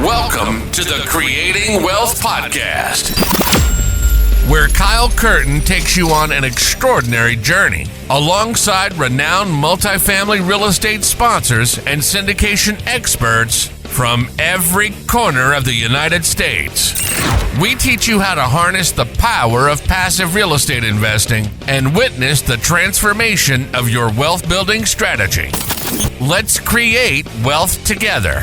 Welcome to the Creating Wealth Podcast, where Kyle Curtin takes you on an extraordinary journey alongside renowned multifamily real estate sponsors and syndication experts from every corner of the United States. We teach you how to harness the power of passive real estate investing and witness the transformation of your wealth building strategy. Let's create wealth together.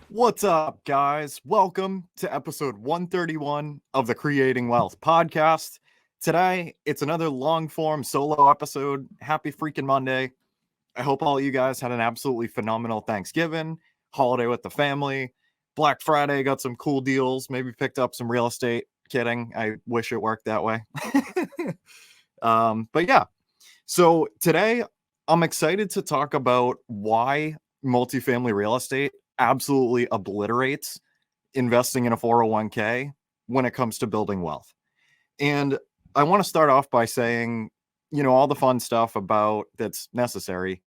What's up, guys? Welcome to episode 131 of the Creating Wealth Podcast. Today, it's another long-form solo episode. Happy freaking Monday. I hope all of you guys had an absolutely phenomenal Thanksgiving, holiday with the family. Black Friday, got some cool deals, maybe picked up some real estate. Kidding. I wish it worked that way. But yeah, so today I'm excited to talk about why multifamily real estate absolutely obliterates investing in a 401k when it comes to building wealth. And I want to start off by saying, all the fun stuff about that's necessary.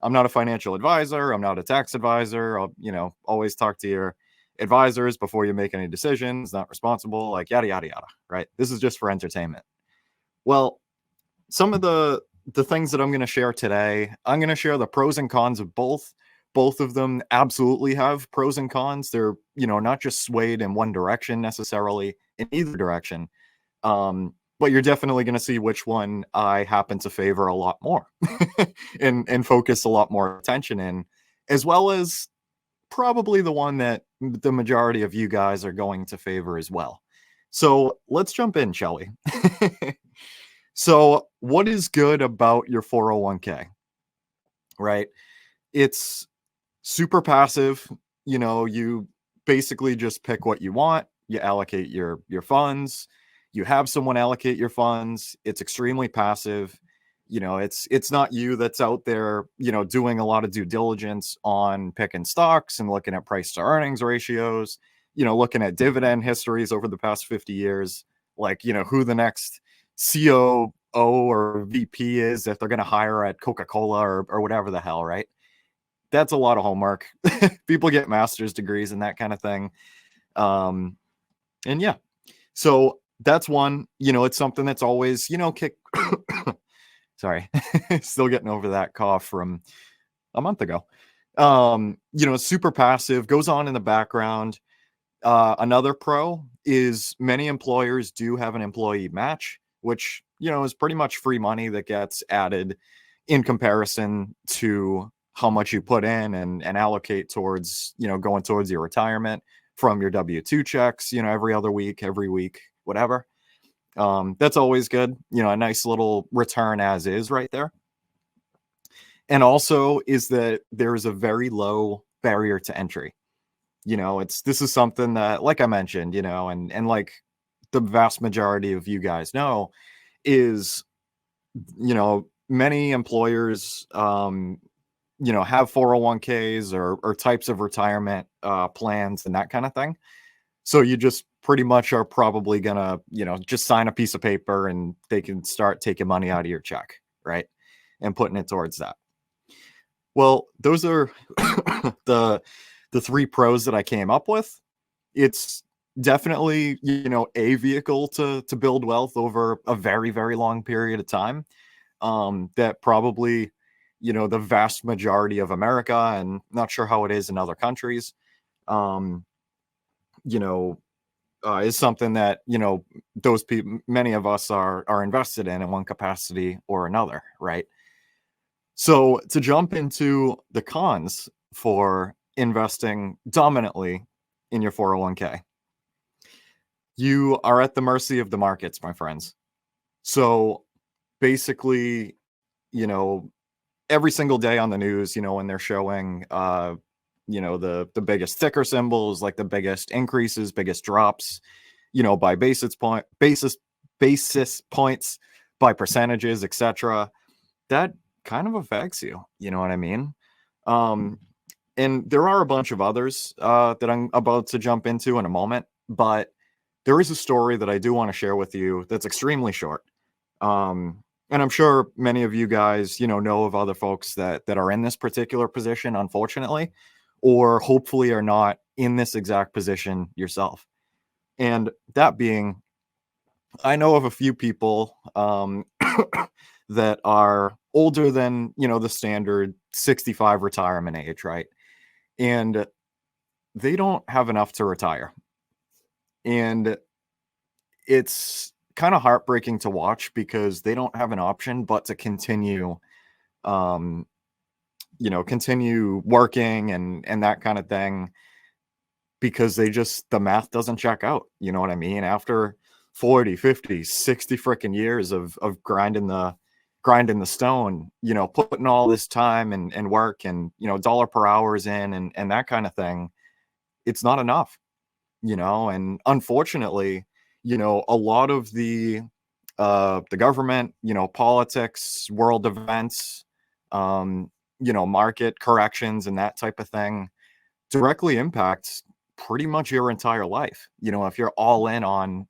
I'm not a financial advisor. I'm not a tax advisor. I'll, always talk to your advisors before you make any decisions, not responsible, like yada, yada, yada, right? This is just for entertainment. Well, some of the things that I'm going to share today, I'm going to share the pros and cons of both. Both of them absolutely have pros and cons. They're, not just swayed in one direction necessarily, in either direction. But you're definitely going to see which one I happen to favor a lot more and focus a lot more attention in, as well as probably the one that the majority of you guys are going to favor as well. So let's jump in, shall we? So what is good about your 401k, right? It's super passive. You basically just pick what you want. You allocate your funds. You have someone allocate your funds. It's extremely passive. It's not you that's out there, doing a lot of due diligence on picking stocks and looking at price to earnings ratios, looking at dividend histories over the past 50 years, like, who the next COO or VP is if they're going to hire at Coca-Cola or whatever the hell, right? That's a lot of homework. People get master's degrees and that kind of thing. And yeah, so that's one, it's something that's always, sorry, still getting over that cough from a month ago. Super passive, goes on in the background. Another pro is many employers do have an employee match, which, is pretty much free money that gets added in comparison to how much you put in and allocate towards, going towards your retirement from your W-2 checks, every other week, every week, whatever. That's always good. A nice little return as is right there. And also is that there is a very low barrier to entry. This is something that, like I mentioned, and like the vast majority of you guys know is, many employers, have 401ks or types of retirement plans and that kind of thing. So you just pretty much are probably gonna, just sign a piece of paper and they can start taking money out of your check, right? And putting it towards that. Well, those are the three pros that I came up with. It's definitely, a vehicle to build wealth over a very, very long period of time. That probably, the vast majority of America, and not sure how it is in other countries, is something that, those people, many of us are invested in one capacity or another, right? So to jump into the cons for investing dominantly in your 401k, you are at the mercy of the markets, my friends. So basically, every single day on the news, when they're showing, the biggest ticker symbols, like the biggest increases, biggest drops, by basis points, by percentages, etc. That kind of affects you. You know what I mean? And there are a bunch of others that I'm about to jump into in a moment, but there is a story that I do want to share with you that's extremely short. And I'm sure many of you guys, know of other folks that are in this particular position, unfortunately, or hopefully are not in this exact position yourself. And that being, I know of a few people that are older than, the standard 65 retirement age, right? And they don't have enough to retire. And it's kind of heartbreaking to watch because they don't have an option but to continue um continue working and that kind of thing, because the math doesn't check out. You know what I mean? After 40, 50, 60 freaking years of grinding the stone, putting all this time and work and, dollar per hours in and that kind of thing, it's not enough, and unfortunately, a lot of the government, politics, world events, market corrections and that type of thing directly impacts pretty much your entire life. If you're all in on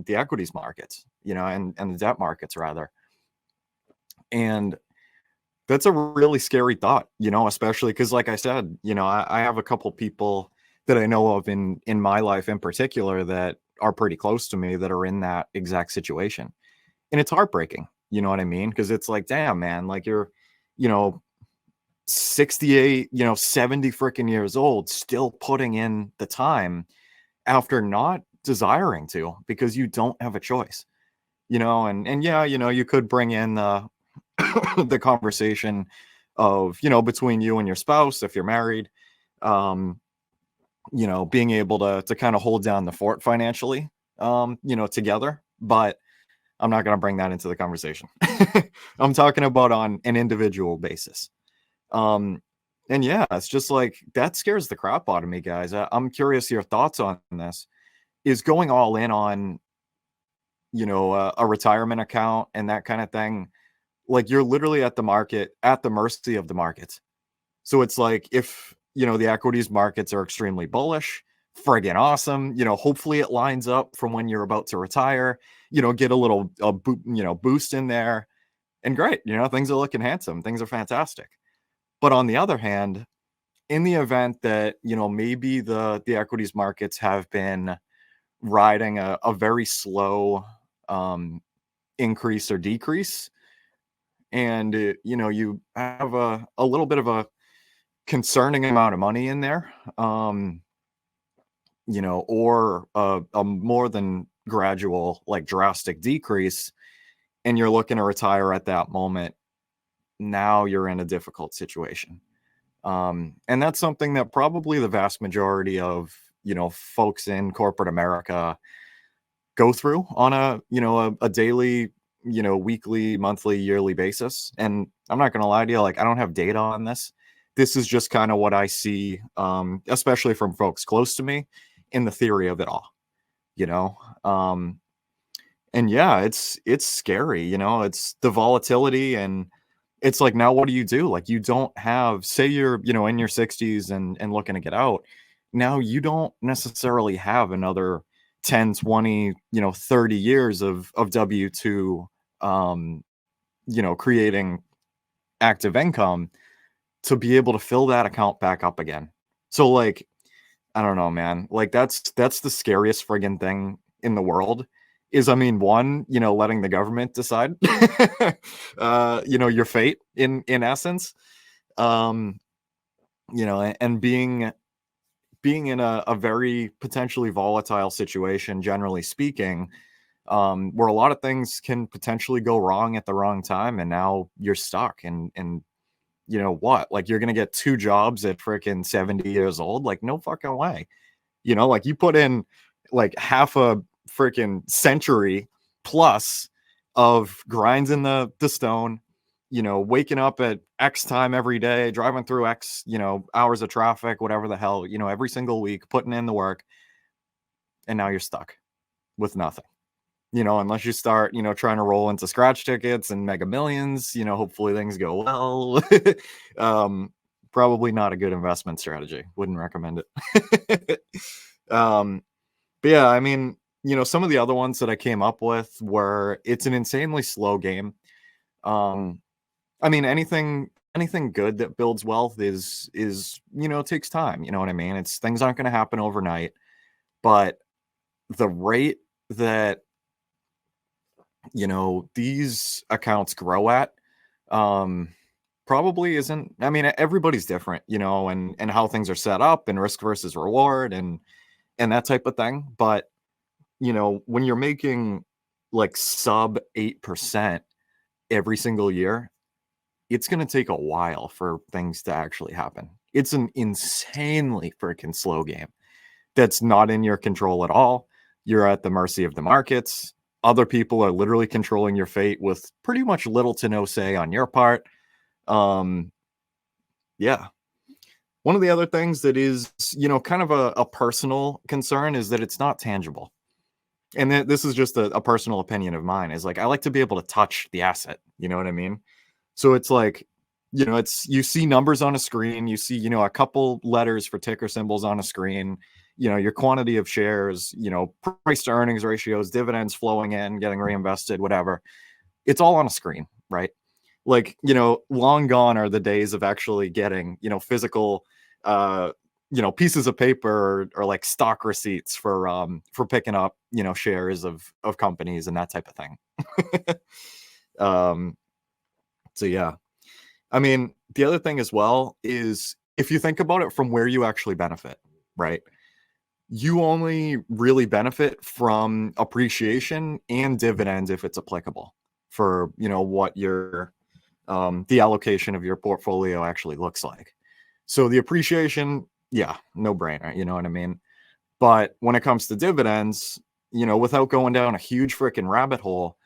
the equities markets, and the debt markets rather. And that's a really scary thought, especially because, like I said, I have a couple people that I know of in my life in particular that are pretty close to me that are in that exact situation. And it's heartbreaking, you know what I mean? Because it's like, damn, man, like you're, you know, 68, 70 freaking years old, still putting in the time after not desiring to, because you don't have a choice, and yeah, you could bring in the the conversation of, between you and your spouse, if you're married, um, being able to kind of hold down the fort financially, together. But I'm not going to bring that into the conversation. I'm talking about on an individual basis. Um, and yeah, it's just like that scares the crap out of me, guys. I'm curious your thoughts on this. Is going all in on, a retirement account and that kind of thing, like you're literally at the mercy of the markets. So it's like if, the equities markets are extremely bullish, friggin' awesome, hopefully it lines up from when you're about to retire, get a little boost in there, and great, things are looking handsome, things are fantastic. But on the other hand, in the event that, maybe the equities markets have been riding a very slow increase or decrease, and you have a little bit of a concerning amount of money in there, or a more than gradual, like drastic decrease, and you're looking to retire at that moment, now you're in a difficult situation. And that's something that probably the vast majority of, folks in corporate America go through on a daily, weekly, monthly, yearly basis. And I'm not going to lie to you, like, I don't have data on this. This is just kind of what I see, especially from folks close to me, in the theory of it all, you know? And yeah, it's scary, it's the volatility, and it's like, now what do you do? Like, you don't have, say you're, in your 60s and looking to get out. Now you don't necessarily have another 10, 20, 30 years of W2, creating active income to be able to fill that account back up again. So like, I don't know, man. Like that's the scariest friggin' thing in the world is, I mean, one, letting the government decide, your fate in essence, um, and being in a very potentially volatile situation, generally speaking, where a lot of things can potentially go wrong at the wrong time. And now you're stuck and you know what? Like you're gonna get two jobs at freaking 70 years old. Like, no fucking way. Like you put in like half a freaking century plus of grinds in the stone, waking up at X time every day, driving through X, hours of traffic, whatever the hell, every single week, putting in the work, and now you're stuck with nothing. Unless you start, trying to roll into scratch tickets and Mega Millions, hopefully things go well. Probably not a good investment strategy. Wouldn't recommend it. But yeah, I mean, some of the other ones that I came up with were, it's an insanely slow game. I mean, anything anything good that builds wealth is takes time. You know what I mean? It's things aren't going to happen overnight, but the rate that these accounts grow at um probably isn't. I mean, everybody's different, and how things are set up and risk versus reward and that type of thing. But when you're making like sub 8% every single year, it's going to take a while for things to actually happen. It's an insanely freaking slow game that's not in your control at all. You're at the mercy of the markets. Other people are literally controlling your fate with pretty much little to no say on your part. Yeah. One of the other things that is, kind of a personal concern is that it's not tangible. And this is just a personal opinion of mine, is like, I like to be able to touch the asset. You know what I mean? So it's like, you see numbers on a screen, you see, a couple letters for ticker symbols on a screen, your quantity of shares, price to earnings ratios, dividends flowing in, getting reinvested, whatever. It's all on a screen, right? Like, long gone are the days of actually getting, physical, pieces of paper or like stock receipts for picking up, shares of companies and that type of thing. So yeah. I mean, the other thing as well is, if you think about it from where you actually benefit, right? You only really benefit from appreciation and dividends if it's applicable for, what your the allocation of your portfolio actually looks like. So the appreciation, yeah, no brainer, you know what I mean? But when it comes to dividends, without going down a huge freaking rabbit hole,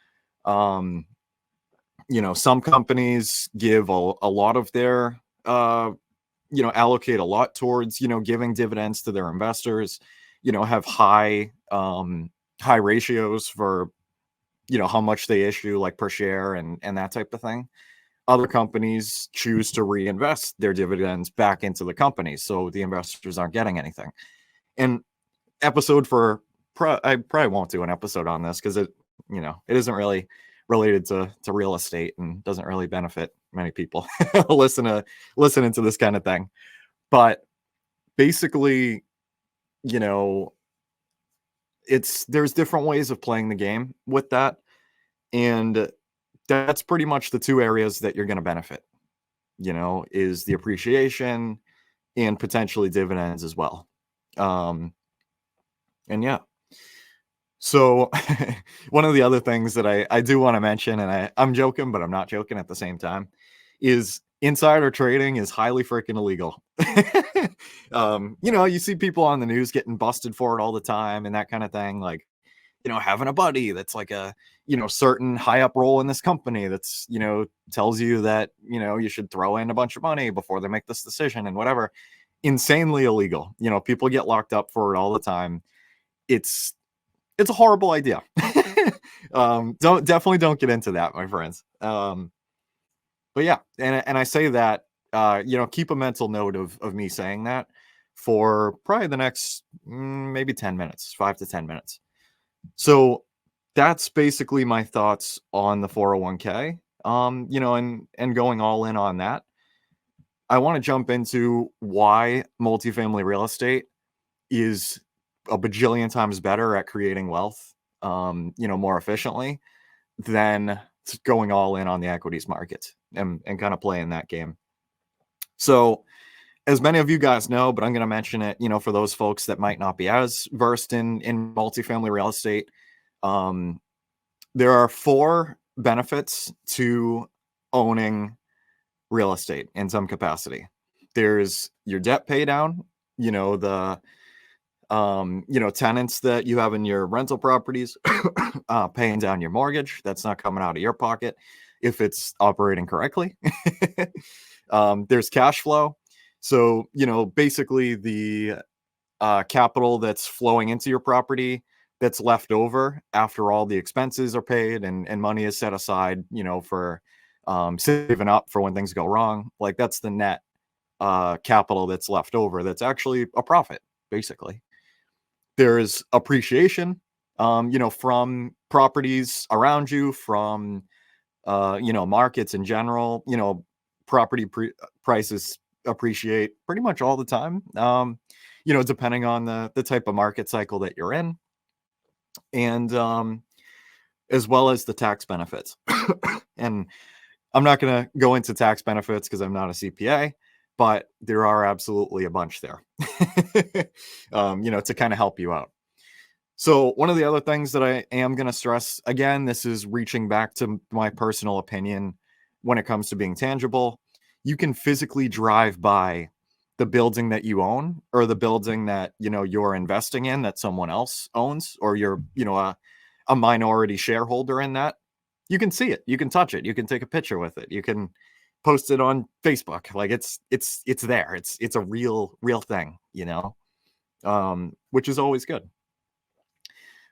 some companies give a lot of their, allocate a lot towards, giving dividends to their investors, have high ratios for, how much they issue, like per share and that type of thing. Other companies choose to reinvest their dividends back into the company, so the investors aren't getting anything. And I probably won't do an episode on this because it isn't really related to real estate and doesn't really benefit many people listening to this kind of thing. But basically, there's different ways of playing the game with that. And that's pretty much the two areas that you're going to benefit, is the appreciation and potentially dividends as well. And yeah. So one of the other things that I do want to mention, and I'm joking, but I'm not joking at the same time, is insider trading is highly freaking illegal. You see people on the news getting busted for it all the time and that kind of thing. Like, having a buddy that's like a, certain high up role in this company that's, tells you that, you should throw in a bunch of money before they make this decision and whatever. Insanely illegal. People get locked up for it all the time. It's a horrible idea. Don't get into that, my friends. But yeah, and I say that, keep a mental note of me saying that for probably the next maybe 10 minutes, 5 to 10 minutes. So that's basically my thoughts on the 401k, and going all in on that. I want to jump into why multifamily real estate is a bajillion times better at creating wealth, more efficiently than going all in on the equities market and kind of playing that game. So as many of you guys know, but I'm going to mention it, for those folks that might not be as versed in multifamily real estate, there are 4 benefits to owning real estate in some capacity. There's your debt pay down, the tenants that you have in your rental properties, paying down your mortgage. That's not coming out of your pocket if it's operating correctly. There's cash flow. So, basically the capital that's flowing into your property that's left over after all the expenses are paid and money is set aside, for saving up for when things go wrong. Like, that's the net capital that's left over. That's actually a profit, basically. There's appreciation, from properties around you, from, markets in general, property prices appreciate pretty much all the time, depending on the type of market cycle that you're in, and as well as the tax benefits. And I'm not going to go into tax benefits because I'm not a CPA, but there are absolutely a bunch there, to kind of help you out. So one of the other things that I am going to stress, again, this is reaching back to my personal opinion when it comes to being tangible. You can physically drive by the building that you own, or the building that, you're investing in that someone else owns, or you're, a minority shareholder in that. You can see it, you can touch it, you can take a picture with it, you can post it on Facebook. Like it's there. It's a real thing, which is always good.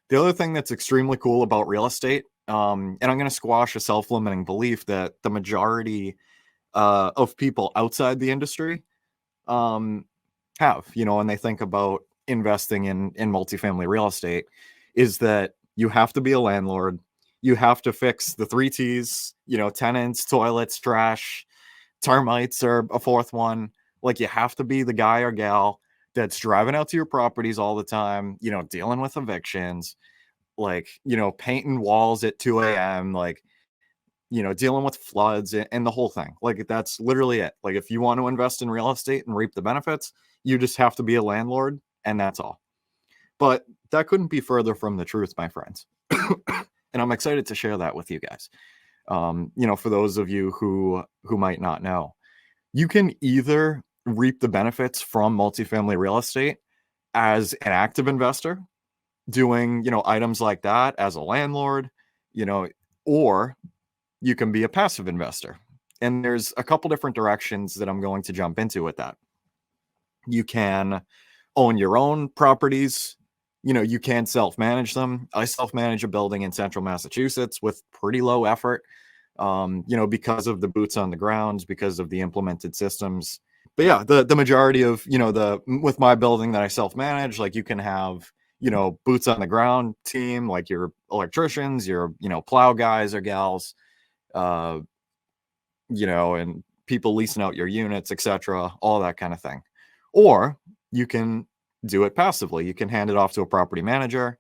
The other thing that's extremely cool about real estate, and I'm going to squash a self-limiting belief that the majority of people outside the industry have, when they think about investing in multifamily real estate, is that you have to be a landlord. You have to fix the 3 T's, tenants, toilets, trash, termites, or a fourth one. Like, you have to be the guy or gal that's driving out to your properties all the time, dealing with evictions, like, painting walls at 2 a.m., like, dealing with floods and the whole thing. Like, that's literally it. Like, if you want to invest in real estate and reap the benefits, you just have to be a landlord, and that's all. But that couldn't be further from the truth, my friends. And I'm excited to share that with you guys. For those of you who might not know, you can either reap the benefits from multifamily real estate as an active investor, doing, items like that as a landlord, or you can be a passive investor. And there's a couple different directions that I'm going to jump into with that. You can own your own properties. You can self-manage them. I self-manage a building in central Massachusetts with pretty low effort, because of the boots on the ground, because of the implemented systems. But yeah, the majority of, with my building that I self-manage, like, you can have, boots on the ground team, like your electricians, your, plow guys or gals, and people leasing out your units, etc., all that kind of thing. Or you can do it passively. You can hand it off to a property manager.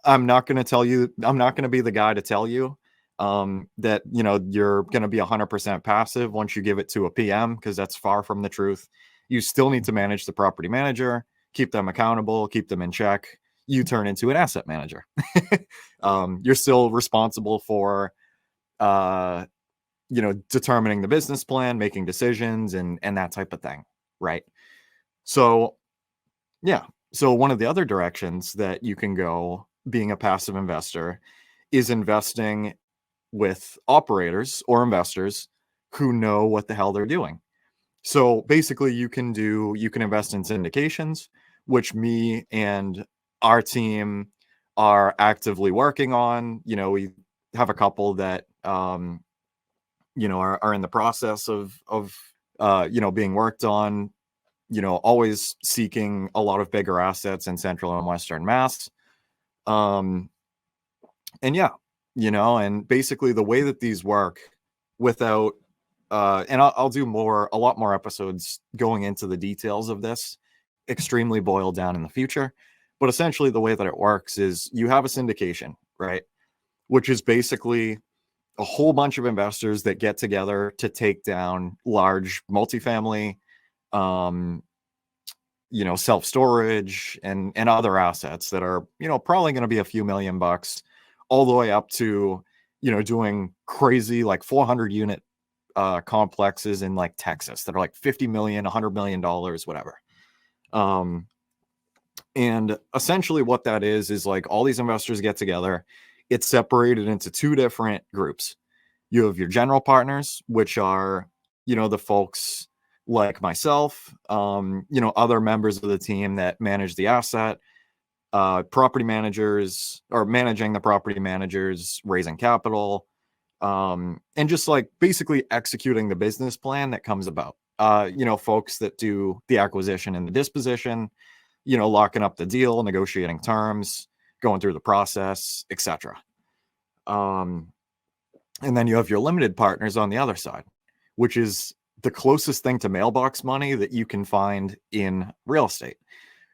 I'm not going to be the guy to tell you that, you're going to be 100% passive once you give it to a PM, because that's far from the truth. You still need to manage the property manager, keep them accountable, keep them in check. You turn into an asset manager. You're still responsible for, determining the business plan, making decisions, and that type of thing. Right. So, yeah. So one of the other directions that you can go being a passive investor is investing with operators or investors who know what the hell they're doing. So basically you can invest in syndications, which me and our team are actively working on. We have a couple that, are in the process of being worked on, always seeking a lot of bigger assets in central and western Mass. And yeah, and basically the way that these work without, and I'll do a lot more episodes going into the details of this, extremely boiled down in the future. But essentially the way that it works is you have a syndication, right? Which is basically a whole bunch of investors that get together to take down large multifamily, self-storage and other assets that are, probably going to be a few $1,000,000, all the way up to, doing crazy, like 400 unit complexes in like Texas that are like 50 million, $100 million, whatever. And essentially what that is like all these investors get together. It's separated into 2 different groups. You have your general partners, which are, the folks like myself, other members of the team that manage the asset, property managers, or managing the property managers, raising capital, and just like basically executing the business plan that comes about. Folks that do the acquisition and the disposition, locking up the deal, negotiating terms, going through the process, etc. And then you have your limited partners on the other side, which is the closest thing to mailbox money that you can find in real estate.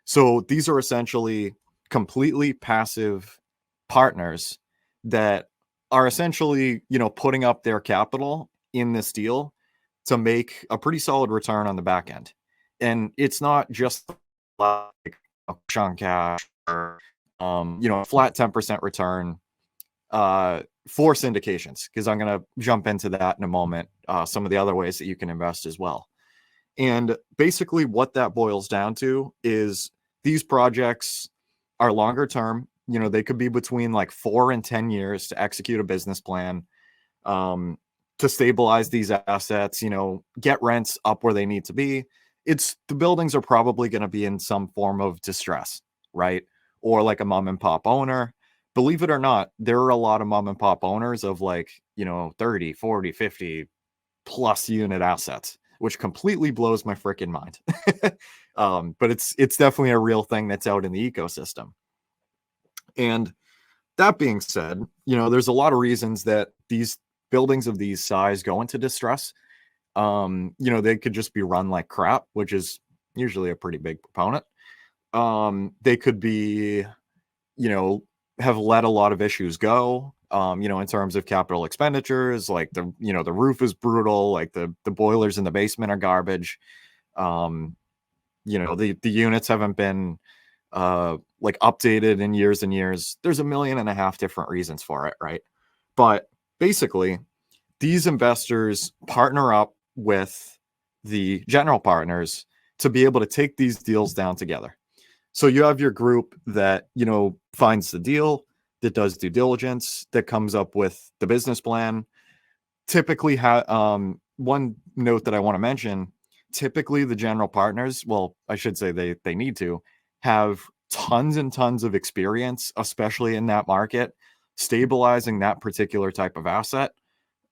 So these are essentially completely passive partners that are essentially, putting up their capital in this deal to make a pretty solid return on the back end. And it's not just like a chunk cash or, a flat 10% return for syndications, because I'm going to jump into that in a moment. Some of the other ways that you can invest as well. And basically what that boils down to is these projects are longer term. They could be between like 4 and 10 years to execute a business plan, to stabilize these assets, get rents up where they need to be. The buildings are probably going to be in some form of distress, right? Or like a mom and pop owner. Believe it or not, there are a lot of mom and pop owners of like, 30, 40, 50 plus unit assets, which completely blows my freaking mind. But it's definitely a real thing that's out in the ecosystem. And that being said, there's a lot of reasons that these buildings of these size go into distress. They could just be run like crap, which is usually a pretty big proponent. They could be, have let a lot of issues go, in terms of capital expenditures, like the roof is brutal, like the boilers in the basement are garbage. The units haven't been like updated in years and years. There's 1.5 million different reasons for it, right? But basically, these investors partner up with the general partners to be able to take these deals down together. So you have your group that, finds the deal, that does due diligence, that comes up with the business plan. Typically, one note that I want to mention, typically the general partners, well, I should say they need to have tons and tons of experience, especially in that market, stabilizing that particular type of asset,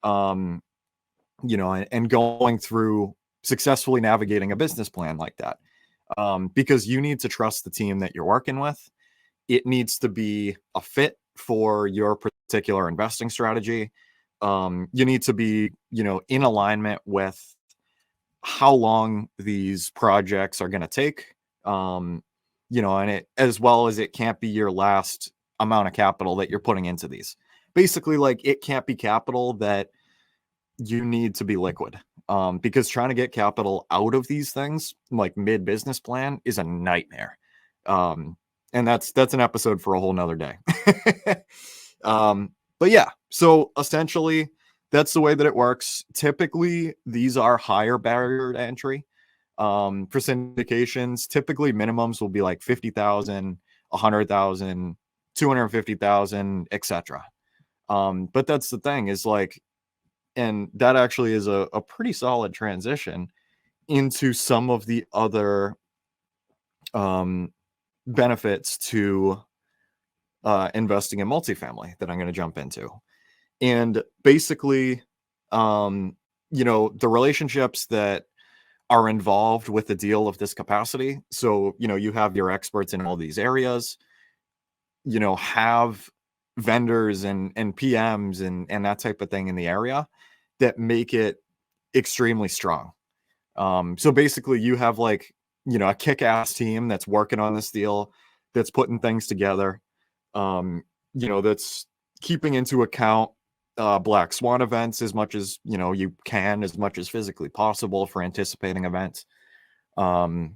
and going through successfully navigating a business plan like that. Because you need to trust the team that you're working with. It needs to be a fit for your particular investing strategy. You need to be, in alignment with how long these projects are going to take. And it, as well as it can't be your last amount of capital that you're putting into these. Basically, like, it can't be capital that you need to be liquid. Because trying to get capital out of these things, like mid-business plan, is a nightmare. And that's an episode for a whole nother day. But yeah, so essentially that's the way that it works. Typically, these are higher barrier to entry. For syndications, typically minimums will be like 50,000, 100,000, 250,000, etc. But that's the thing, is like, and that actually is a pretty solid transition into some of the other benefits to investing in multifamily that I'm going to jump into. And basically, the relationships that are involved with a deal of this capacity. So, you have your experts in all these areas, have vendors and PMs and that type of thing in the area that make it extremely strong. So basically you have like, a kick-ass team that's working on this deal, that's putting things together, that's keeping into account black swan events as much as, you can, as much as physically possible, for anticipating events. And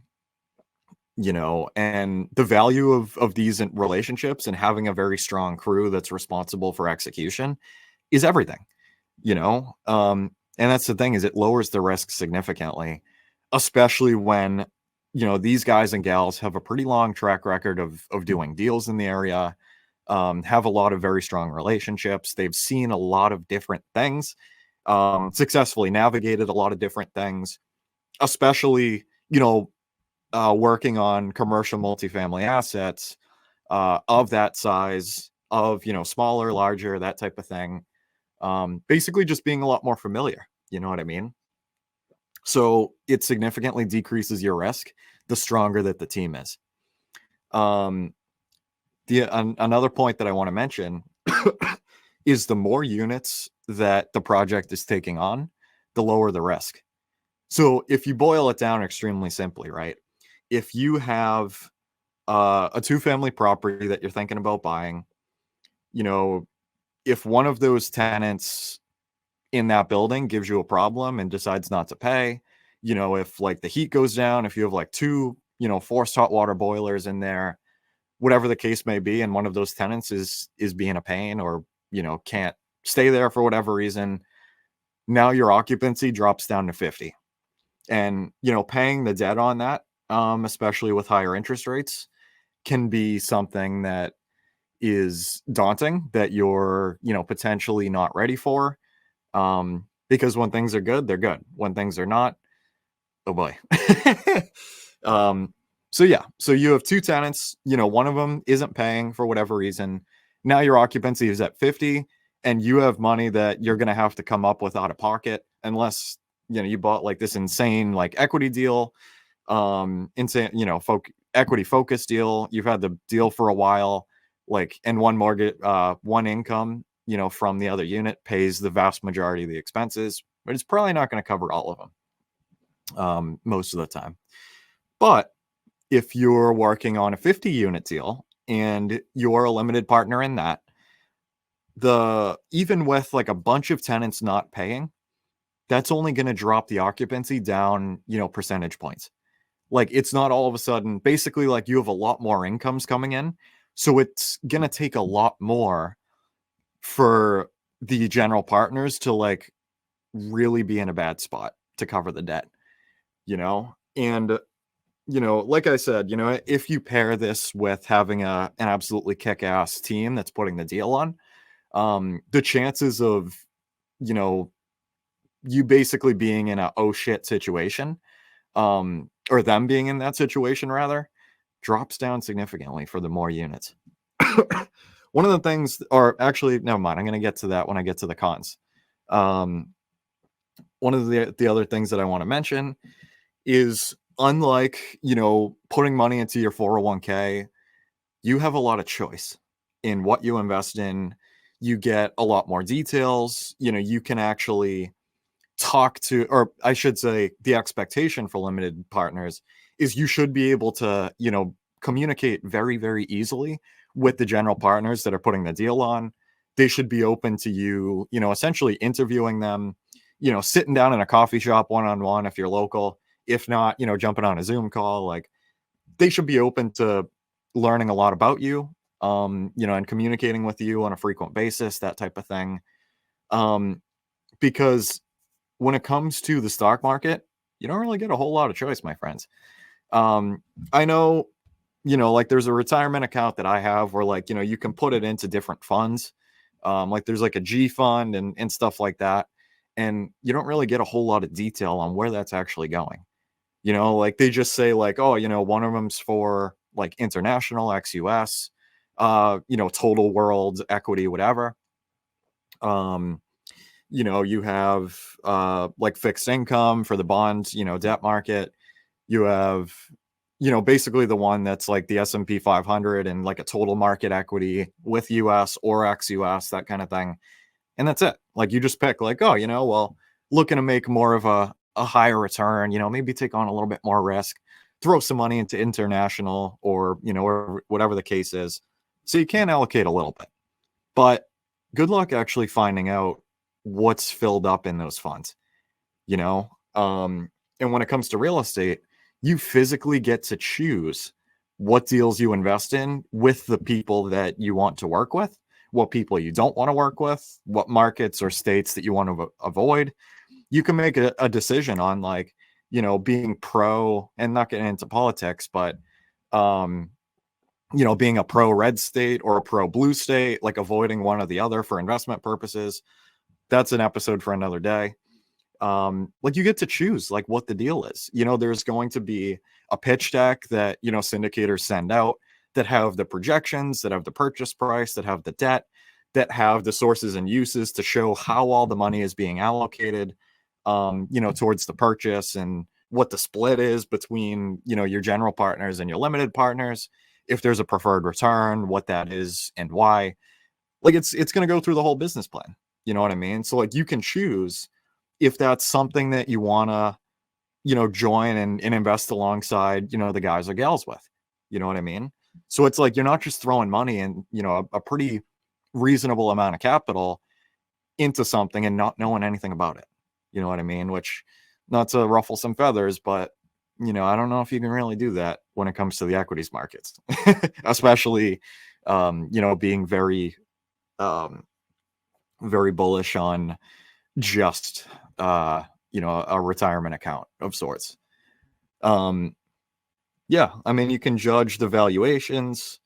the value of these relationships and having a very strong crew that's responsible for execution is everything, and that's the thing, is it lowers the risk significantly, especially when, these guys and gals have a pretty long track record of doing deals in the area, have a lot of very strong relationships. They've seen a lot of different things, successfully navigated a lot of different things, especially, working on commercial multifamily assets of that size, of, smaller, larger, that type of thing. Basically just being a lot more familiar, you know what I mean? So it significantly decreases your risk the stronger that the team is. Another point that I want to mention is the more units that the project is taking on, the lower the risk. So if you boil it down extremely simply, right? If you have a two-family property that you're thinking about buying, you know, if one of those tenants in that building gives you a problem and decides not to pay, if like the heat goes down, if you have like two, forced hot water boilers in there, whatever the case may be, and one of those tenants is being a pain or, can't stay there for whatever reason, now your occupancy drops down to 50. And, paying the debt on that, especially with higher interest rates, can be something that is daunting, that you're, potentially not ready for. Because when things are good, they're good. When things are not, oh boy. So yeah, so you have two tenants, one of them isn't paying for whatever reason. Now your occupancy is at 50 and you have money that you're going to have to come up with out of pocket, unless, you bought like this insane like equity deal, insane, equity focus deal. You've had the deal for a while, like, and one mortgage, one income, from the other unit pays the vast majority of the expenses, but it's probably not going to cover all of them, most of the time. But if you're working on a 50 unit deal and you're a limited partner in that, even with like a bunch of tenants not paying, that's only going to drop the occupancy down, percentage points. Like, it's not all of a sudden, basically, like, you have a lot more incomes coming in. So it's going to take a lot more for the general partners to like really be in a bad spot to cover the debt, and, like I said, if you pair this with having an absolutely kick-ass team that's putting the deal on, the chances of, you basically being in a oh shit situation, or them being in that situation rather, drops down significantly for the more units. One of the things, or actually, never mind, I'm going to get to that when I get to the cons. One of the other things that I want to mention is, unlike, putting money into your 401k, you have a lot of choice in what you invest in. You get a lot more details. You can actually talk to, or I should say, the expectation for limited partners is you should be able to, communicate very, very easily with the general partners that are putting the deal on. They should be open to you, essentially interviewing them, sitting down in a coffee shop one-on-one if you're local. If not, jumping on a Zoom call. Like, they should be open to learning a lot about you, and communicating with you on a frequent basis, that type of thing. Because when it comes to the stock market, you don't really get a whole lot of choice, my friends. I know, like, there's a retirement account that I have where, like, you can put it into different funds. Like, there's like a G fund and stuff like that. And you don't really get a whole lot of detail on where that's actually going. Like, they just say like, oh, one of them's for like international ex-US, total world equity, whatever. You have like fixed income for the bonds, debt market. You have, basically the one that's like the S&P 500 and like a total market equity with US or ex-US, that kind of thing. And that's it. Like, you just pick like, oh, well, looking to make more of a higher return, maybe take on a little bit more risk, throw some money into international, or, or whatever the case is. So you can allocate a little bit, but good luck actually finding out what's filled up in those funds, and when it comes to real estate, you physically get to choose what deals you invest in with the people that you want to work with, what people you don't want to work with, what markets or states that you want to avoid. You can make a decision on, like, being pro, and not getting into politics, but, being a pro red state or a pro blue state, like avoiding one or the other for investment purposes. That's an episode for another day. Like, you get to choose like what the deal is. There's going to be a pitch deck that, syndicators send out that have the projections, that have the purchase price, that have the debt, that have the sources and uses to show how all the money is being allocated, towards the purchase, and what the split is between, your general partners and your limited partners. If there's a preferred return, what that is and why. Like, it's going to go through the whole business plan. You know what I mean? So, like, you can choose if that's something that you want to, join and invest alongside, the guys or gals with. You know what I mean? So it's like you're not just throwing money and, a pretty reasonable amount of capital into something and not knowing anything about it. You know what I mean? Which, not to ruffle some feathers, but I don't know if you can really do that when it comes to the equities markets, especially, being very, very bullish on just, a retirement account of sorts. Yeah, I mean, you can judge the valuations.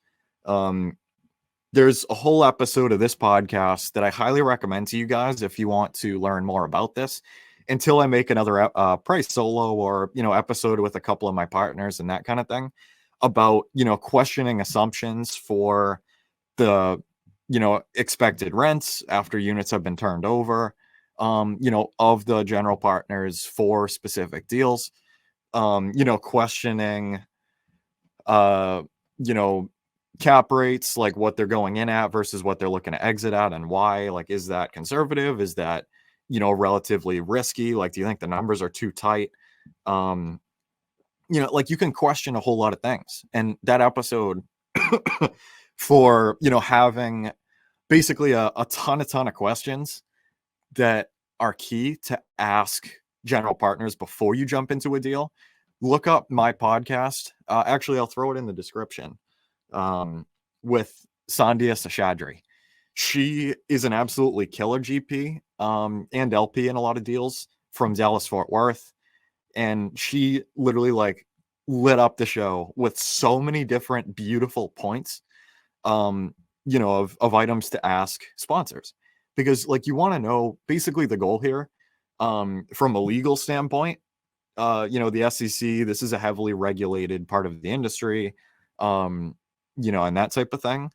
There's a whole episode of this podcast that I highly recommend to you guys if you want to learn more about this, until I make another price solo or, episode with a couple of my partners and that kind of thing, about, questioning assumptions for the, expected rents after units have been turned over, of the general partners for specific deals, questioning, cap rates, like what they're going in at versus what they're looking to exit at, and why. Like, is that conservative? Is that, relatively risky? Like, do you think the numbers are too tight? Like, you can question a whole lot of things. And that episode for, having basically a ton of questions that are key to ask general partners before you jump into a deal. Look up my podcast. Actually, I'll throw it in the description, with Sandhya Seshadri. She is an absolutely killer GP and LP in a lot of deals from Dallas Fort Worth. And she literally like lit up the show with so many different beautiful points, of items to ask sponsors. Because like, you want to know basically the goal here, from a legal standpoint. The SEC, this is a heavily regulated part of the industry, and that type of thing.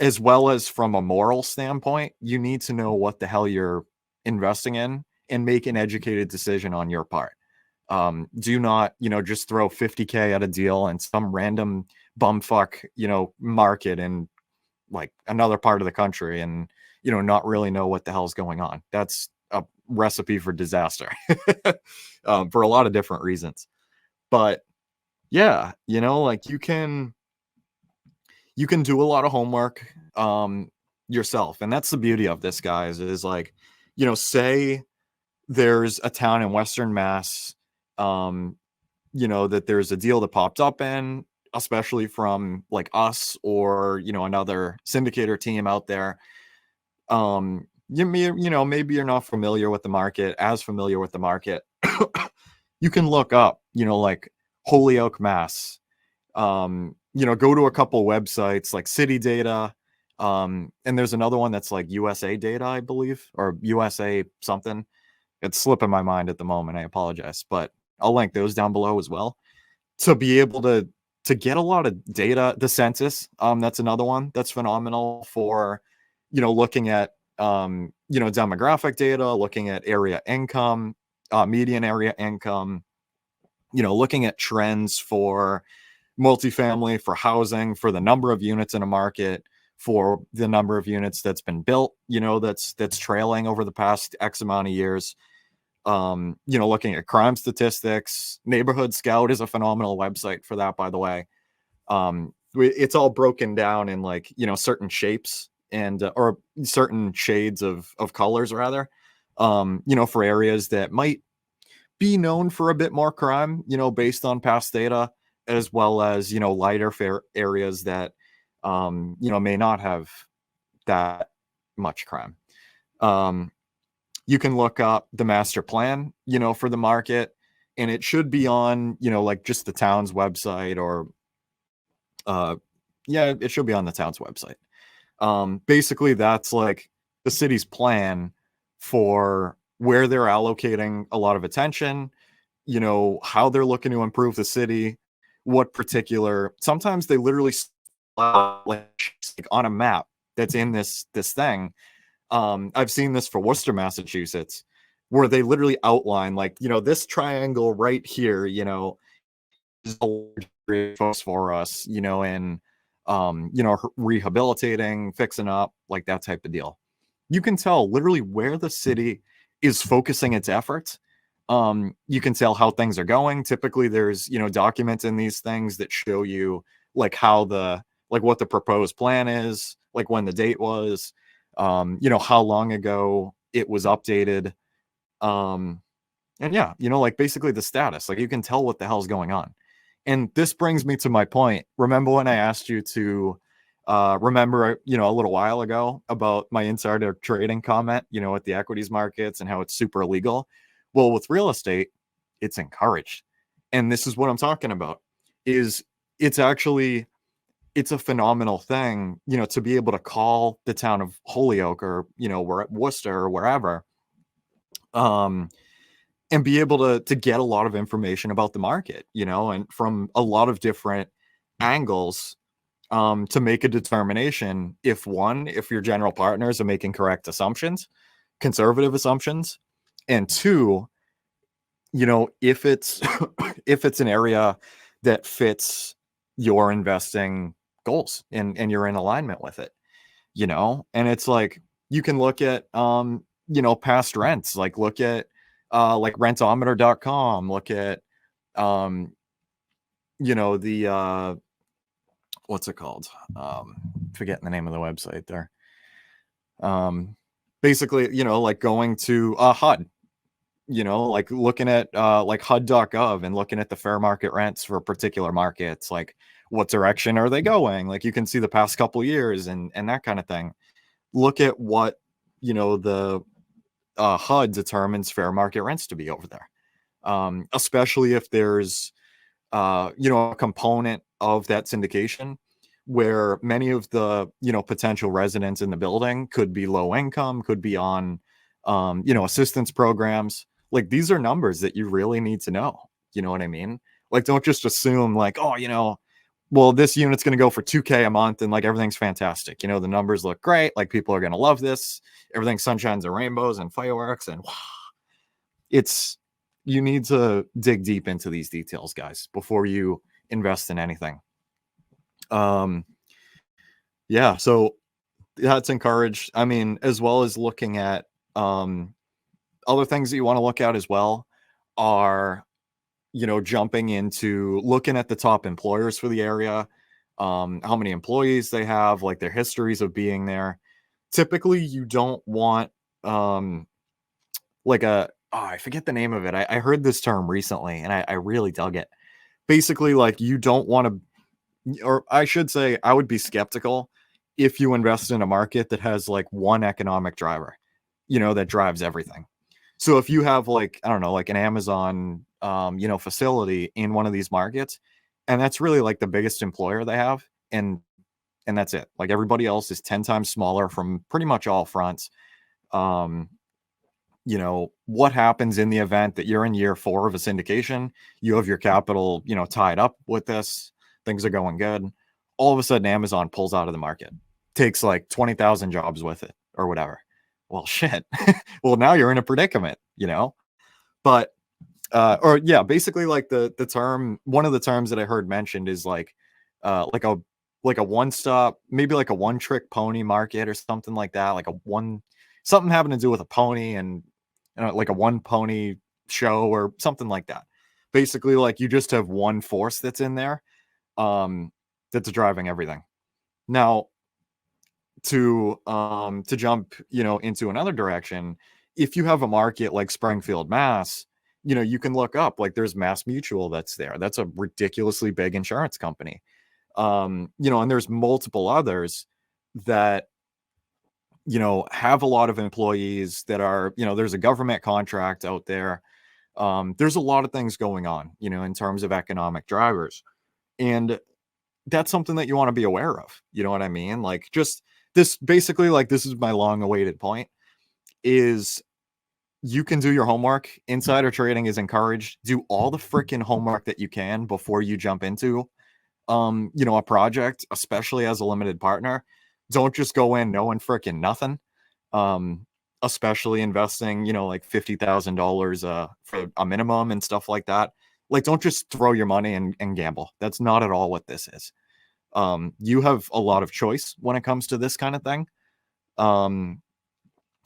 As well as from a moral standpoint, you need to know what the hell you're investing in and make an educated decision on your part. Do not, just throw 50K at a deal and some random bumfuck, market in like another part of the country and, not really know what the hell's going on. That's a recipe for disaster for a lot of different reasons. But yeah, like you can do a lot of homework yourself. And that's the beauty of this, guys, is like, say there's a town in Western Mass, that there's a deal that popped up in, especially from like us or, another syndicator team out there. Maybe you're not familiar with the market, as familiar with the market. You can look up, like Holyoke, Mass. Go to a couple websites like City Data. And there's another one that's like USA Data, I believe, or USA something. It's slipping my mind at the moment. I apologize, but I'll link those down below as well to be able to get a lot of data. The census, that's another one that's phenomenal for, looking at, demographic data, looking at area income, median area income, looking at trends for multifamily, for housing, for the number of units in a market, for the number of units that's been built, that's trailing over the past X amount of years. Looking at crime statistics. Neighborhood Scout is a phenomenal website for that, by the way. It's all broken down in like, certain shapes and or certain shades of colors rather, for areas that might be known for a bit more crime, based on past data, as well as, lighter fair areas that, may not have that much crime. You can look up the master plan, for the market, and it should be on, like just the town's website or, it should be on the town's website. Basically that's like the city's plan for where they're allocating a lot of attention, how they're looking to improve the city, what particular, sometimes they literally like on a map that's in this thing. I've seen this for Worcester, Massachusetts, where they literally outline like, this triangle right here, is for us, and rehabilitating, fixing up, like that type of deal. You can tell literally where the city is focusing its efforts You can tell how things are going. Typically there's, documents in these things that show you like what the proposed plan is, like when the date was, how long ago it was updated. And yeah, like basically the status, like you can tell what the hell's going on. And this brings me to my point. Remember when I asked you to remember, a little while ago about my insider trading comment, at the equities markets and how it's super illegal? Well, with real estate, it's encouraged. And this is what I'm talking about, is it's actually, it's a phenomenal thing, to be able to call the town of Holyoke or, we're at Worcester or wherever, and be able to get a lot of information about the market, and from a lot of different angles, to make a determination if your general partners are making correct assumptions, conservative assumptions, and two, if it's if it's an area that fits your investing goals and you're in alignment with it, and it's like you can look at past rents, like look at like rentometer.com, look at the what's it called, forgetting the name of the website there, basically like going to HUD, like looking at like HUD.gov and looking at the fair market rents for particular markets, like what direction are they going, like you can see the past couple years and that kind of thing. Look at what the HUD determines fair market rents to be over there, especially if there's a component of that syndication where many of the potential residents in the building could be low income, could be on assistance programs. Like these are numbers that you really need to know. You know what I mean? Like don't just assume like, oh, well, this unit's going to go for $2,000 a month and like everything's fantastic. The numbers look great. Like people are going to love this. Everything's sunshines and rainbows and fireworks, and wow. You need to dig deep into these details, guys, before you invest in anything. Yeah, so that's encouraged. I mean, as well as looking at other things that you want to look at as well are jumping into looking at the top employers for the area, how many employees they have, like their histories of being there. Typically you don't want like I forget the name of it. I heard this term recently and I really dug it. Basically, like you don't want to, or I should say, I would be skeptical if you invest in a market that has like one economic driver, that drives everything. So if you have like, I don't know, like an Amazon, facility in one of these markets, and that's really like the biggest employer they have, and that's it. Like everybody else is 10 times smaller from pretty much all fronts. What happens in the event that you're in year 4 of a syndication, you have your capital, tied up with this, things are going good. All of a sudden, Amazon pulls out of the market, takes like 20,000 jobs with it or whatever. Well, shit. Well, now you're in a predicament, but, or yeah, basically like the term, one of the terms that I heard mentioned is like a one-stop, maybe like a one-trick pony market or something like that. Like something having to do with a pony and like a one pony show or something like that. Basically, like you just have one force that's in there, that's driving everything. Now, to jump, into another direction, if you have a market like Springfield, Mass, you can look up, like there's Mass Mutual that's there. That's a ridiculously big insurance company. And there's multiple others that, have a lot of employees that are, there's a government contract out there. There's a lot of things going on, in terms of economic drivers. And that's something that you want to be aware of. You know what I mean? Like just this, basically, like this is my long awaited point, is you can do your homework. Insider trading is encouraged. Do all the freaking homework that you can before you jump into, a project, especially as a limited partner. Don't just go in knowing freaking nothing. Especially investing, like $50,000 for a minimum and stuff like that. Like, don't just throw your money and gamble. That's not at all what this is. You have a lot of choice when it comes to this kind of thing. And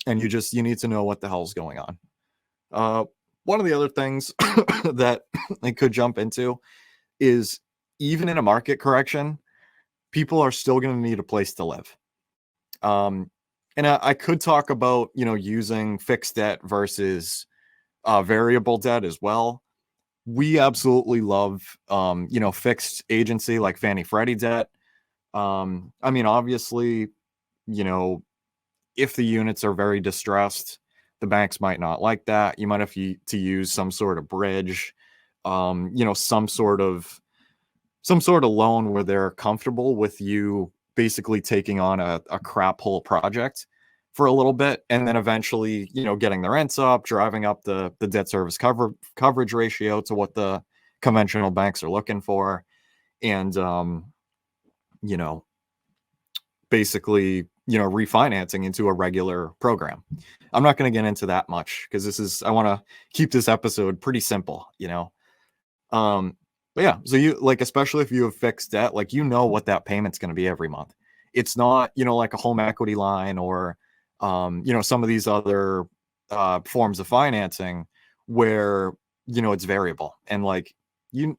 you need to know what the hell's going on. one of the other things that I could jump into is, even in a market correction, people are still going to need a place to live. And I could talk about, using fixed debt versus variable debt as well. We absolutely love, fixed agency like Fannie Freddie debt. I mean, obviously, if the units are very distressed, the banks might not like that. You might have to use some sort of bridge, some sort of loan where they're comfortable with you basically taking on a crap hole project for a little bit, and then eventually, getting the rents up, driving up the debt service coverage ratio to what the conventional banks are looking for, and basically, refinancing into a regular program. I'm not going to get into that much because I want to keep this episode pretty simple, but yeah, so especially if you have fixed debt, what that payment's going to be every month. It's not, like a home equity line or, some of these other forms of financing where, it's variable. And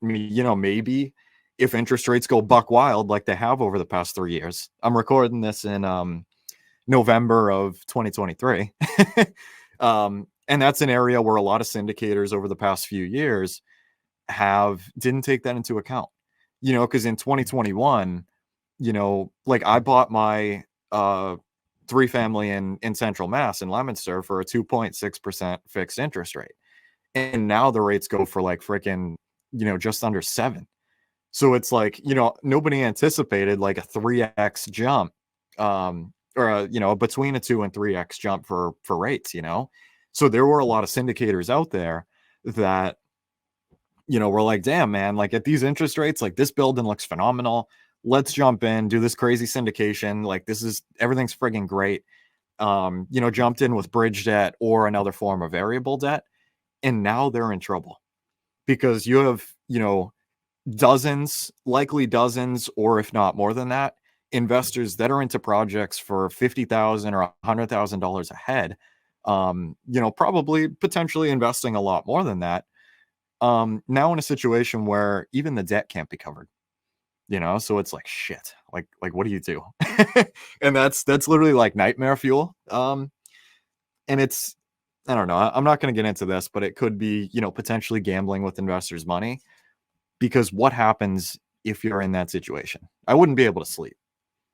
maybe if interest rates go buck wild like they have over the past 3 years. I'm recording this in November of 2023. And that's an area where a lot of syndicators over the past few years didn't take that into account, because in 2021, I bought my 3-family in Central Mass in Leominster for a 2.6% fixed interest rate. And now the rates go for freaking, just under 7. So it's nobody anticipated a 3x jump, or between a 2 and 3x jump for rates, So there were a lot of syndicators out there that, we're like, damn, man, at these interest rates, this building looks phenomenal. Let's jump in, do this crazy syndication. Everything's friggin' great. Jumped in with bridge debt or another form of variable debt. And now they're in trouble because you have, likely dozens, or if not more than that, investors that are into projects for $50,000 or $100,000 a head, probably potentially investing a lot more than that. Now in a situation where even the debt can't be covered, so it's shit, what do you do? And that's literally nightmare fuel. And it's, I don't know, I'm not going to get into this, but it could be, potentially gambling with investors' money, because what happens if you're in that situation? I wouldn't be able to sleep.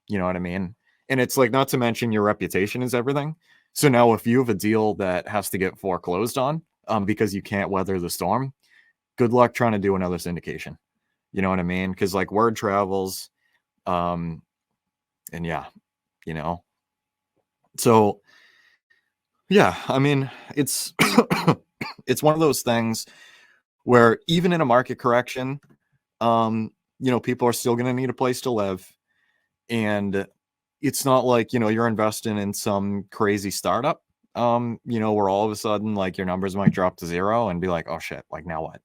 You know what I mean? And it's not to mention your reputation is everything. So now if you have a deal that has to get foreclosed on, because you can't weather the storm, good luck trying to do another syndication. You know what I mean? Because word travels, and yeah, so yeah, I mean, it's it's one of those things where even in a market correction, people are still going to need a place to live. And it's not you're investing in some crazy startup, where all of a sudden, your numbers might drop to 0 and be like, oh shit, now what,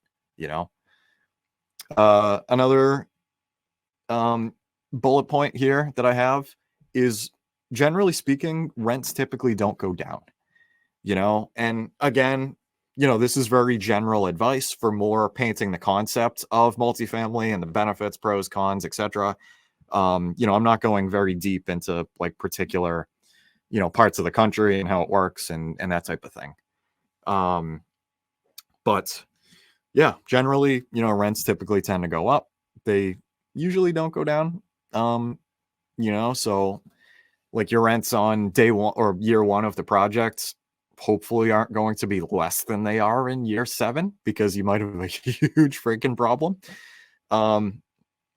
another bullet point here that I have is, generally speaking, rents typically don't go down, and again, this is very general advice for more painting the concept of multifamily and the benefits, pros, cons, etc. I'm not going very deep into particular, parts of the country and how it works and that type of thing. But yeah, generally, rents typically tend to go up. They usually don't go down. So your rents on day 1 or year 1 of the project hopefully aren't going to be less than they are in year 7, because you might have a huge freaking problem.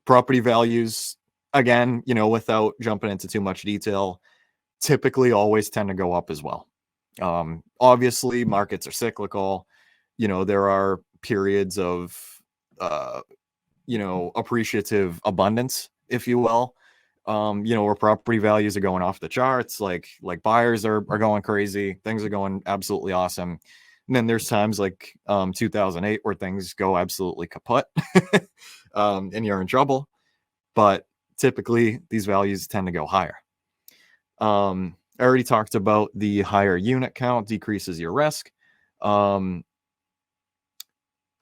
Property values, again, without jumping into too much detail, typically always tend to go up as well. Obviously, markets are cyclical. There are periods of, appreciative abundance, if you will, where property values are going off the charts, like buyers are going crazy, things are going absolutely awesome. And then there's times 2008 where things go absolutely kaput, and you're in trouble. But typically these values tend to go higher. I already talked about the higher unit count decreases your risk.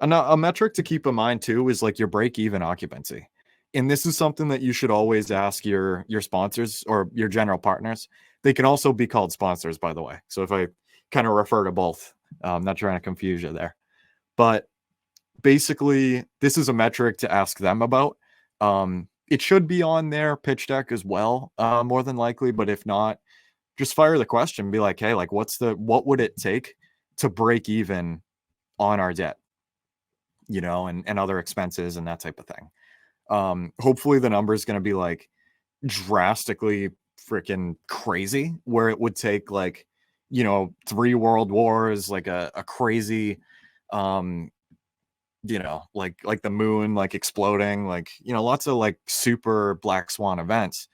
A metric to keep in mind too is like your break-even occupancy. And this is something that you should always ask your sponsors or your general partners. They can also be called sponsors, by the way. So if I kind of refer to both, I'm not trying to confuse you there. But basically, this is a metric to ask them about. It should be on their pitch deck as well, more than likely. But if not, just fire the question. Be like, hey, like, what would it take to break even on our debt? And other expenses and that type of thing. Hopefully the number is going to be like drastically freaking crazy, where it would take like, 3 world wars, like a crazy, like the moon, like exploding, like, lots of like super black swan events,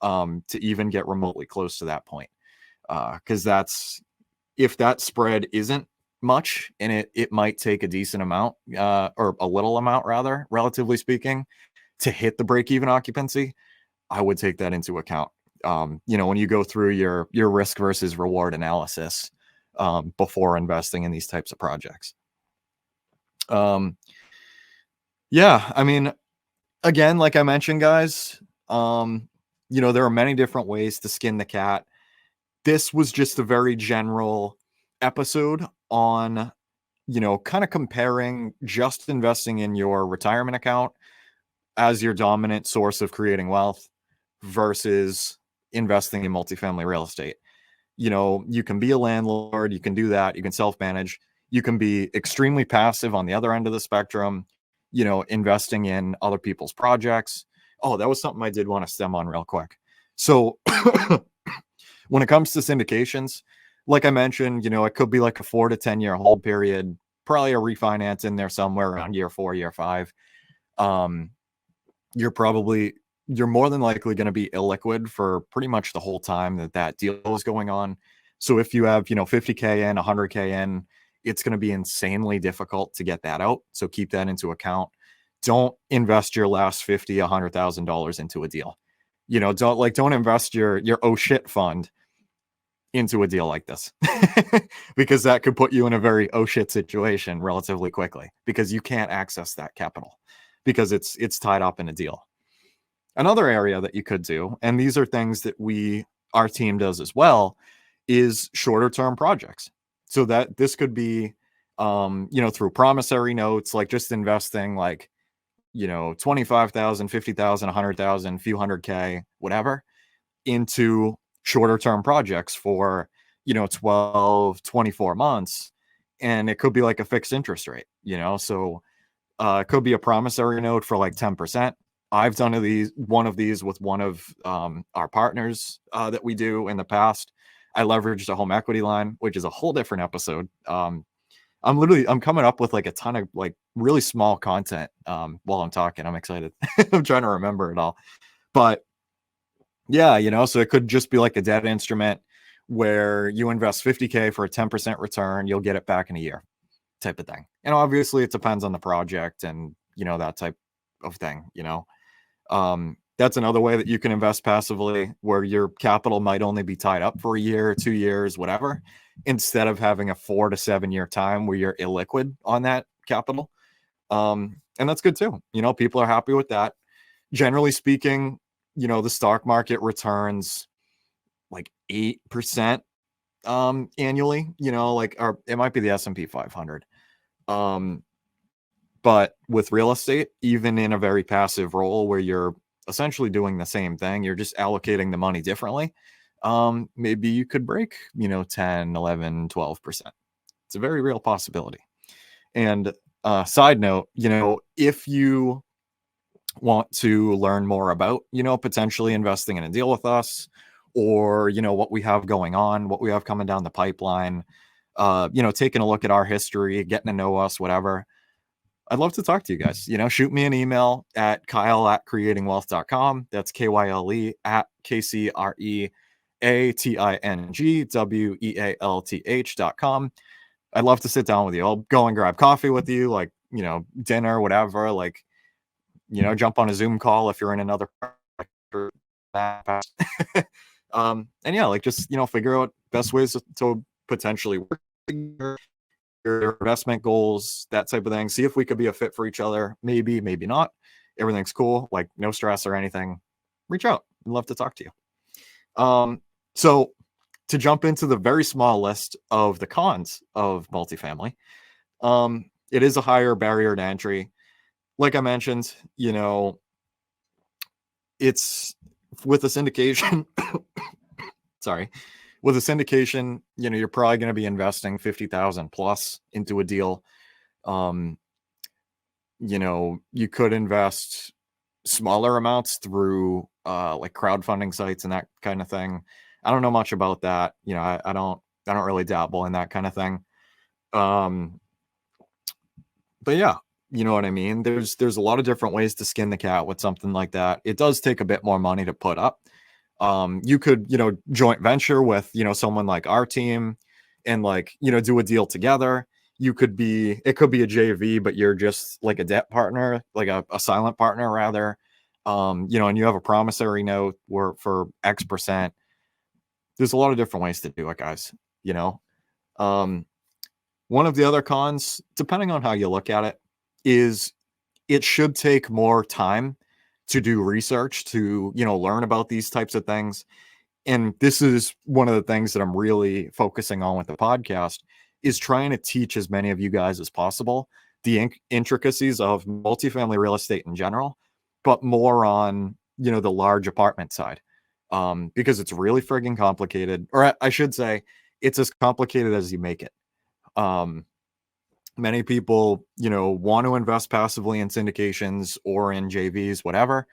to even get remotely close to that point. Cause if that spread isn't much, and it might take a decent amount, or a little amount rather, relatively speaking, to hit the break-even occupancy, I would take that into account. When you go through your risk versus reward analysis, before investing in these types of projects. Yeah, I mean, again, like I mentioned, guys, there are many different ways to skin the cat. This was just a very general episode on, kind of comparing just investing in your retirement account as your dominant source of creating wealth versus investing in multifamily real estate. You can be a landlord, you can do that, you can self-manage, you can be extremely passive on the other end of the spectrum, investing in other people's projects. Oh, that was something I did want to stem on real quick. So when it comes to syndications, like I mentioned, it could be like a 4 to 10 year hold period, probably a refinance in there somewhere around year 4, year 5. You're more than likely going to be illiquid for pretty much the whole time that deal is going on. So if you have, 50K in, 100K in, it's going to be insanely difficult to get that out. So keep that into account. Don't invest your last $50,000, $100,000 into a deal. Don't invest your oh shit fund into a deal like this, because that could put you in a very oh shit situation relatively quickly, because you can't access that capital because it's tied up in a deal. Another area that you could do, and these are things that our team does as well, is shorter term projects. So that this could be, through promissory notes, like just investing like, 25,000, 50,000, 100,000, few 100K, whatever, into shorter term projects for, 12, 24 months. And it could be like a fixed interest rate, so it could be a promissory note for like 10%. I've done one of these with one of our partners that we do in the past. I leveraged a home equity line, which is a whole different episode. I'm coming up with like a ton of like really small content while I'm talking. I'm excited. I'm trying to remember it all. But yeah, so it could just be like a debt instrument where you invest 50K for a 10% return. You'll get it back in a year type of thing. And obviously it depends on the project and, that type of thing, that's another way that you can invest passively, where your capital might only be tied up for a year or 2 years, whatever, instead of having a 4 to 7 year time where you're illiquid on that capital. And that's good too. People are happy with that. Generally speaking, the stock market returns like 8% annually, or it might be the S&P 500. But with real estate, even in a very passive role where you're essentially doing the same thing, you're just allocating the money differently, maybe you could break, 10, 11, 12%. It's a very real possibility. And side note, if you want to learn more about, potentially investing in a deal with us, or, what we have going on, what we have coming down the pipeline, taking a look at our history, getting to know us, whatever, I'd love to talk to you guys. Shoot me an email at kyle@creatingwealth.com. That's KYLE at KCREatingwealth.com. I'd love to sit down with you. I'll go and grab coffee with you, like, dinner, whatever, like, jump on a Zoom call if you're in another. And yeah, like just, figure out best ways to potentially work your investment goals, that type of thing. See if we could be a fit for each other. Maybe, maybe not. Everything's cool, like no stress or anything. Reach out. I'd love to talk to you. So to jump into the very small list of the cons of multifamily, it is a higher barrier to entry. Like I mentioned, it's with a syndication. Sorry. With a syndication, you're probably going to be investing 50,000 plus into a deal. You could invest smaller amounts through like crowdfunding sites and that kind of thing. I don't know much about that. I don't really dabble in that kind of thing. But yeah, you know what I mean? There's a lot of different ways to skin the cat with something like that. It does take a bit more money to put up. You could, joint venture with, someone like our team and do a deal together. It could be a JV, but you're just like a debt partner, like a silent partner rather. And you have a promissory note for X percent. There's a lot of different ways to do it, guys. One of the other cons, depending on how you look at it, is it should take more time to do research, to, learn about these types of things. And this is one of the things that I'm really focusing on with the podcast, is trying to teach as many of you guys as possible the intricacies of multifamily real estate in general, but more on, the large apartment side, because it's really friggin' complicated, or I should say it's as complicated as you make it. Many people, want to invest passively in syndications or in JVs, whatever,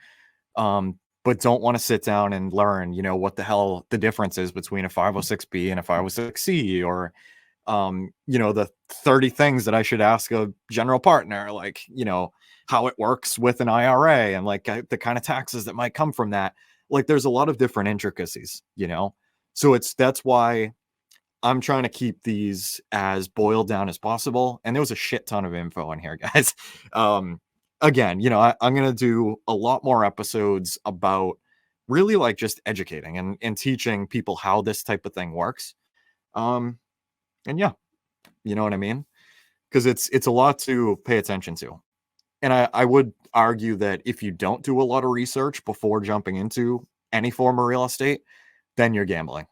but don't want to sit down and learn, what the hell the difference is between a 506B and a 506C, or, the 30 things that I should ask a general partner, like, how it works with an IRA and like the kind of taxes that might come from that. Like, there's a lot of different intricacies, so that's why I'm trying to keep these as boiled down as possible. And there was a shit ton of info in here, guys. Again, I'm going to do a lot more episodes about really like just educating and teaching people how this type of thing works. And yeah, you know what I mean? Because it's a lot to pay attention to. And I would argue that if you don't do a lot of research before jumping into any form of real estate, then you're gambling.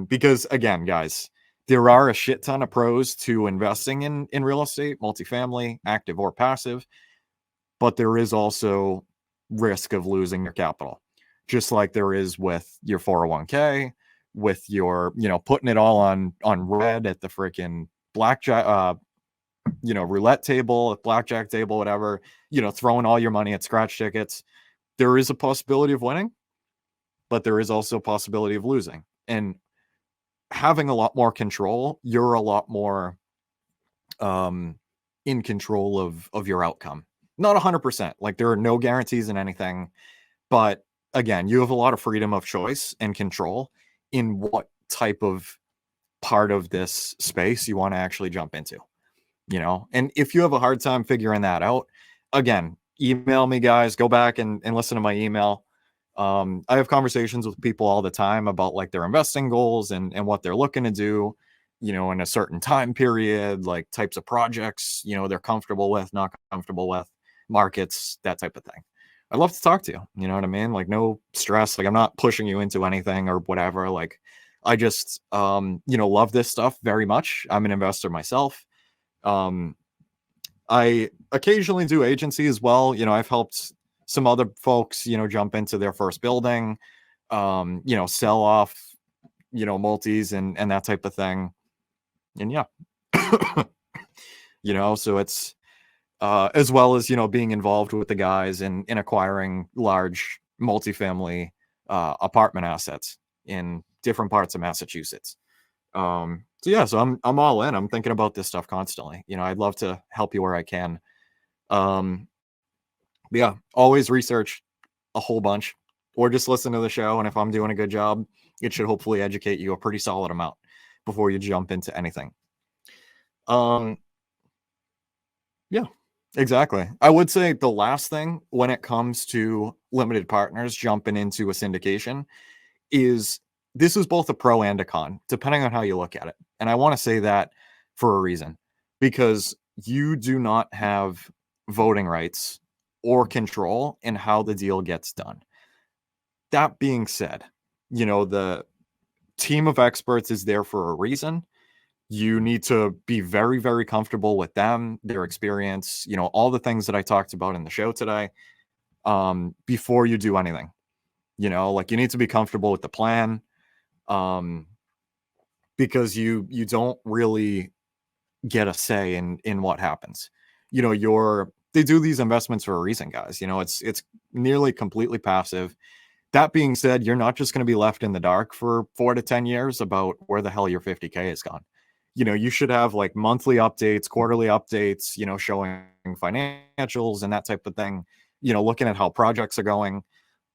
Because again, guys, there are a shit ton of pros to investing in real estate, multifamily, active or passive, but there is also risk of losing your capital, just like there is with your 401k, with your, putting it all on red at the freaking blackjack, roulette table, blackjack table, whatever, throwing all your money at scratch tickets. There is a possibility of winning, but there is also a possibility of losing. And having a lot more control, you're a lot more in control of your outcome. Not 100%. Like, there are no guarantees in anything. But again, you have a lot of freedom of choice and control in what type of part of this space you want to actually jump into. And if you have a hard time figuring that out, again, email me, guys. Go back and listen to my email. I have conversations with people all the time about like their investing goals and what they're looking to do, in a certain time period, like types of projects, they're comfortable with, not comfortable with, markets, that type of thing. I'd love to talk to you. You know what I mean? Like, no stress. Like, I'm not pushing you into anything or whatever. Like, I just, love this stuff very much. I'm an investor myself. I occasionally do agency as well. I've helped some other folks, jump into their first building, sell off, multis and that type of thing. And yeah, so it's, as well as, being involved with the guys in acquiring large multifamily, apartment assets in different parts of Massachusetts. So yeah, so I'm all in. I'm thinking about this stuff constantly. I'd love to help you where I can. Yeah, always research a whole bunch, or just listen to the show. And if I'm doing a good job, it should hopefully educate you a pretty solid amount before you jump into anything. Yeah, exactly. I would say the last thing when it comes to limited partners jumping into a syndication is this is both a pro and a con, depending on how you look at it. And I want to say that for a reason, because you do not have voting rights or control in how the deal gets done. That being said, the team of experts is there for a reason. You need to be very, very comfortable with them, their experience, all the things that I talked about in the show today, before you do anything. You need to be comfortable with the plan, because you don't really get a say in what happens. They do these investments for a reason, guys. It's nearly completely passive. That being said, you're not just going to be left in the dark for 4 to 10 years about where the hell your 50K is gone. You should have like monthly updates, quarterly updates, showing financials and that type of thing, looking at how projects are going,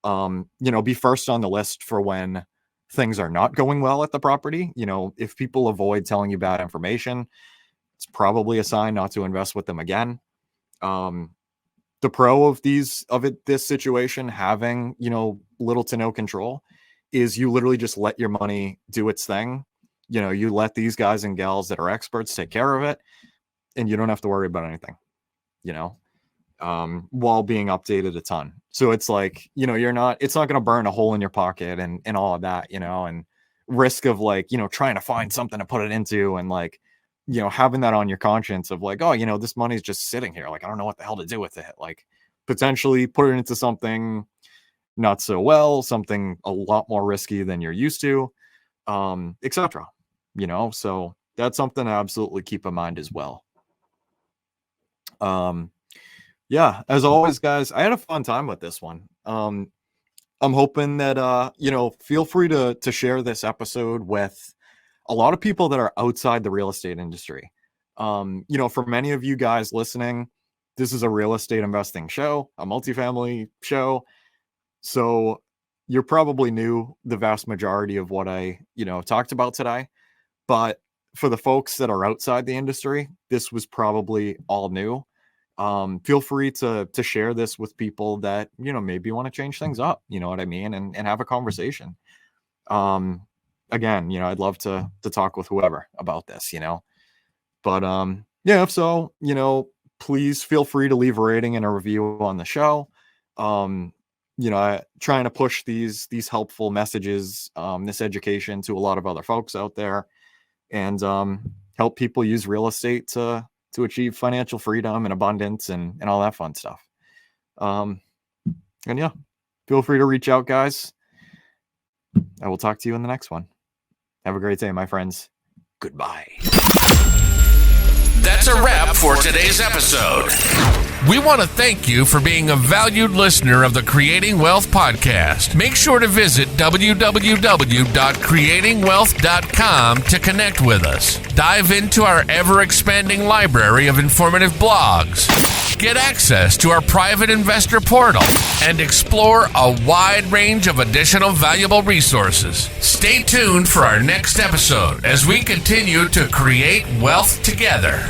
be first on the list for when things are not going well at the property. If people avoid telling you bad information, it's probably a sign not to invest with them again. The pro of this situation having, little to no control is you literally just let your money do its thing. You let these guys and gals that are experts take care of it, and you don't have to worry about anything, while being updated a ton. So it's like, it's not going to burn a hole in your pocket and all of that, and risk of like, trying to find something to put it into, and like, having that on your conscience of like, oh, this money's just sitting here. Like, I don't know what the hell to do with it. Like, potentially put it into something not so well, something a lot more risky than you're used to, etc. So that's something to absolutely keep in mind as well. Yeah, as always, guys, I had a fun time with this one. I'm hoping that, feel free to share this episode with a lot of people that are outside the real estate industry. For many of you guys listening, this is a real estate investing show, a multifamily show. So you're probably new the vast majority of what I, talked about today. But for the folks that are outside the industry, this was probably all new. Feel free to share this with people that, maybe want to change things up, you know what I mean? And have a conversation. Again, I'd love to talk with whoever about this, but, if so, please feel free to leave a rating and a review on the show. Trying to push these helpful messages, this education to a lot of other folks out there, and, help people use real estate to achieve financial freedom and abundance and all that fun stuff. And yeah, feel free to reach out, guys. I will talk to you in the next one. Have a great day, my friends. Goodbye. That's a wrap for today's episode. We want to thank you for being a valued listener of the Creating Wealth Podcast. Make sure to visit www.creatingwealth.com to connect with us. Dive into our ever-expanding library of informative blogs. Get access to our private investor portal and explore a wide range of additional valuable resources. Stay tuned for our next episode as we continue to create wealth together.